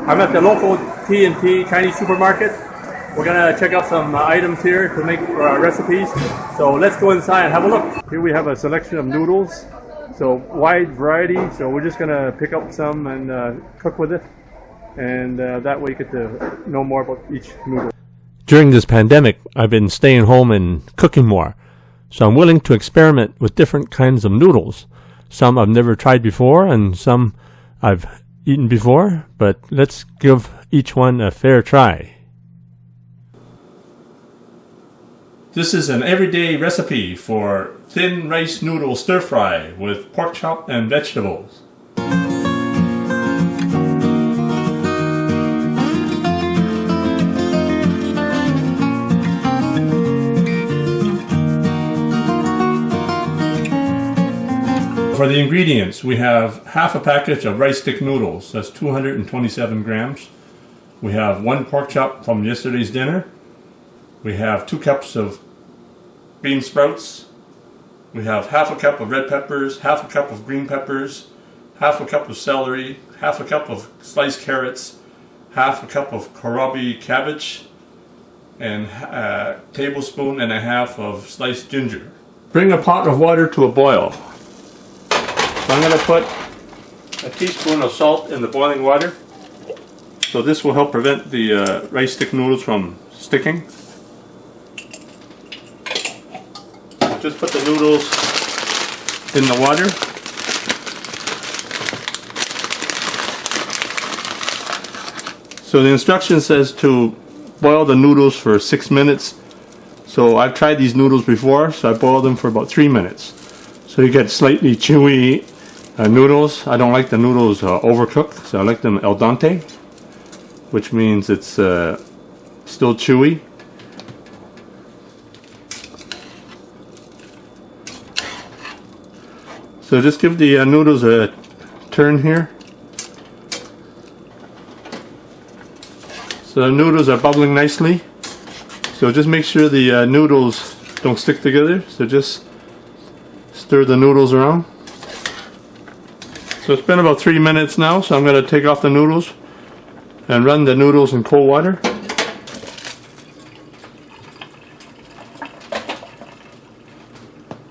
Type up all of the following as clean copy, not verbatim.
I'm at the local T&T Chinese supermarket. We're gonna check out some items here to make recipes. So let's go inside and have a look. Here we have a selection of noodles. So wide variety. So we're just gonna pick up some and cook with it. And that way you get to know more about each noodle. During this pandemic, I've been staying home and cooking more. So I'm willing to experiment with different kinds of noodles. Some I've never tried before and some I've eaten before, but let's give each one a fair try. This is an everyday recipe for thin rice noodle stir fry with pork chop and vegetables. For the ingredients, we have half a package of rice stick noodles, that's 227 grams. We have 1 pork chop from yesterday's dinner. We have 2 cups of bean sprouts. We have half a cup of red peppers, half a cup of green peppers, half a cup of celery, half a cup of sliced carrots, half a cup of kholrabi cabbage, and a tablespoon and a half of sliced ginger. Bring a pot of water to a boil. So I'm going to put a teaspoon of salt in the boiling water. So this will help prevent the rice stick noodles from sticking. Just put the noodles in the water. So the instruction says to boil the noodles for 6 minutes. So I've tried these noodles before, so I boiled them for about 3 minutes. So you get slightly chewy noodles. I don't like the noodles overcooked, so I like them al dente, which means it's still chewy. So just give the noodles a turn here. So the noodles are bubbling nicely. So just make sure the noodles don't stick together. So just stir the noodles around. So it's been about 3 minutes now, so I'm going to take off the noodles and run the noodles in cold water.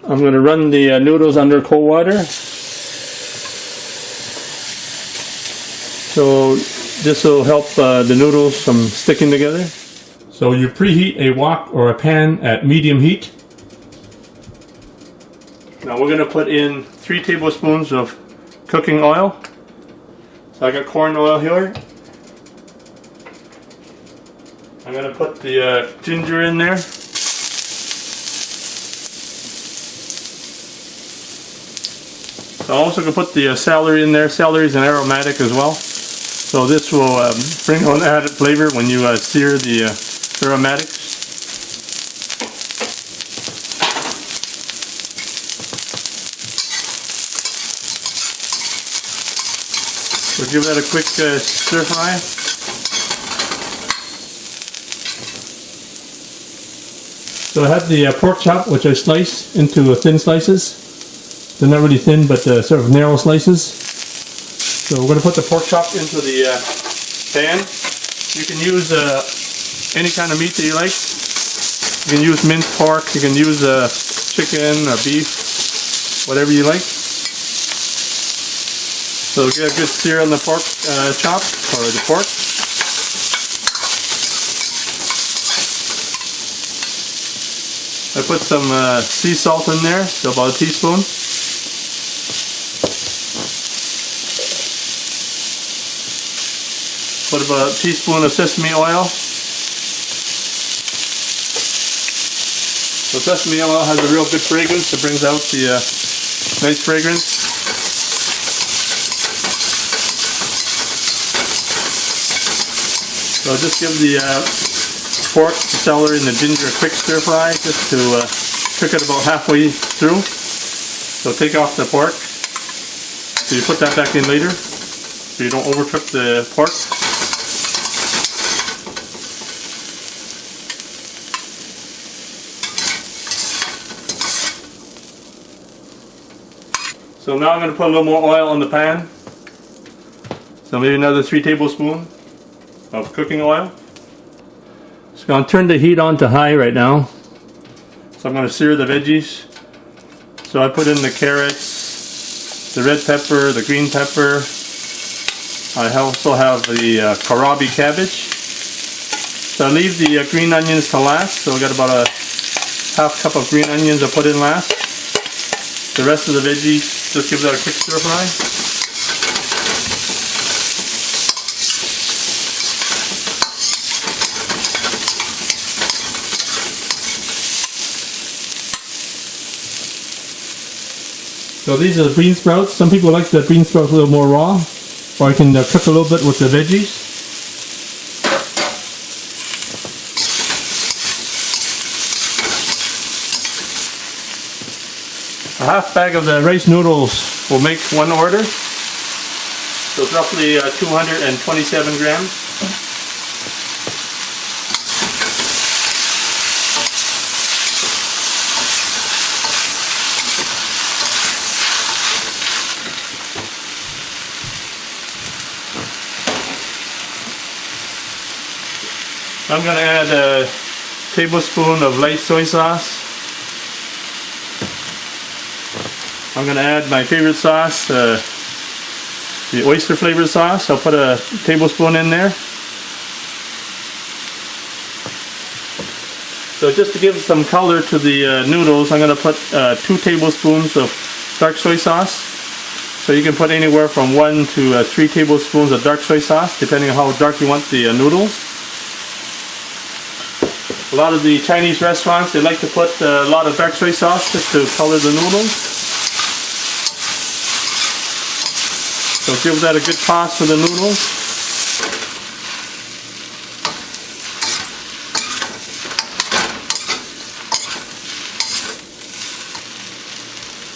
I'm going to run the noodles under cold water. So this will help the noodles from sticking together. So you preheat a wok or a pan at medium heat. Now we're going to put in 3 tablespoons of cooking oil. So I got corn oil here. I'm going to put the ginger in there. So I'm also going to put the celery in there. Celery is an aromatic as well. So this will bring on added flavor when you sear the aromatics. So give that a quick stir fry. So I have the pork chop, which I sliced into thin slices. They're not really thin, but sort of narrow slices. So we're going to put the pork chop into the pan. You can use any kind of meat that you like. You can use minced pork, you can use chicken or beef, whatever you like. So get a good sear on the pork chop, or the pork. I put some sea salt in there, so about a teaspoon. Put about a teaspoon of sesame oil. So sesame oil has a real good fragrance. It brings out the nice fragrance. So just give the pork, the celery, and the ginger a quick stir fry just to cook it about halfway through. So take off the pork. So you put that back in later so you don't overcook the pork. So now I'm going to put a little more oil in the pan. So maybe another 3 tablespoons. of cooking oil. So I'm going to turn the heat on to high right now. So I'm going to sear the veggies. So I put in the carrots, the red pepper, the green pepper. I also have the kholrabi cabbage. So I leave the green onions to last. So I got about a half cup of green onions I put in last. The rest of the veggies, just give that a quick stir fry. So these are the bean sprouts. Some people like the bean sprouts a little more raw, or I can cook a little bit with the veggies. A half bag of the rice noodles will make one order. So it's roughly 227 grams. I'm going to add a tablespoon of light soy sauce. I'm going to add my favorite sauce, the oyster flavored sauce. I'll put a tablespoon in there. So just to give some color to the noodles, I'm going to put 2 tablespoons of dark soy sauce. So you can put anywhere from 1 to 3 tablespoons of dark soy sauce, depending on how dark you want the noodles. A lot of the Chinese restaurants, they like to put a lot of dark soy sauce just to color the noodles. So give that a good toss for the noodles.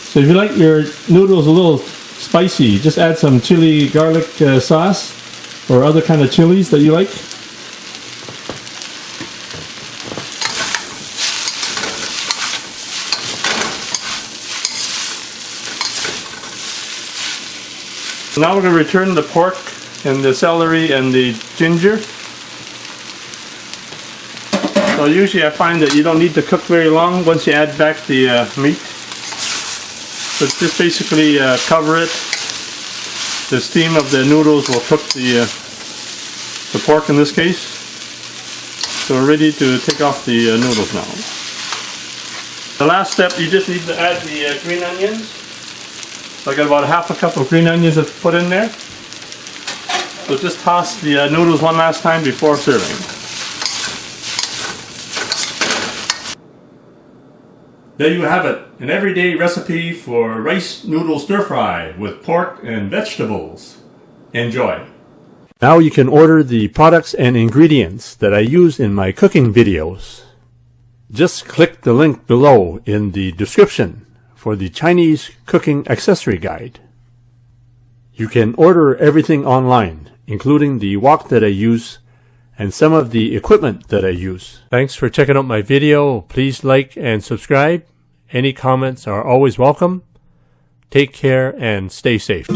So if you like your noodles a little spicy, just add some chili garlic sauce or other kind of chilies that you like. Now we're going to return the pork and the celery and the ginger. So usually I find that you don't need to cook very long once you add back the meat. So just basically cover it. The steam of the noodles will cook the pork in this case. So we're ready to take off the noodles now. The last step, you just need to add the green onions. So I got about half a cup of green onions to put in there. So just toss the noodles one last time before serving. There you have it, an everyday recipe for rice noodle stir fry with pork and vegetables. Enjoy. Now you can order the products and ingredients that I use in my cooking videos. Just click the link below in the description for the Chinese cooking accessory guide. You can order everything online, including the wok that I use and some of the equipment that I use. Thanks for checking out my video. Please like and subscribe. Any comments are always welcome. Take care and stay safe.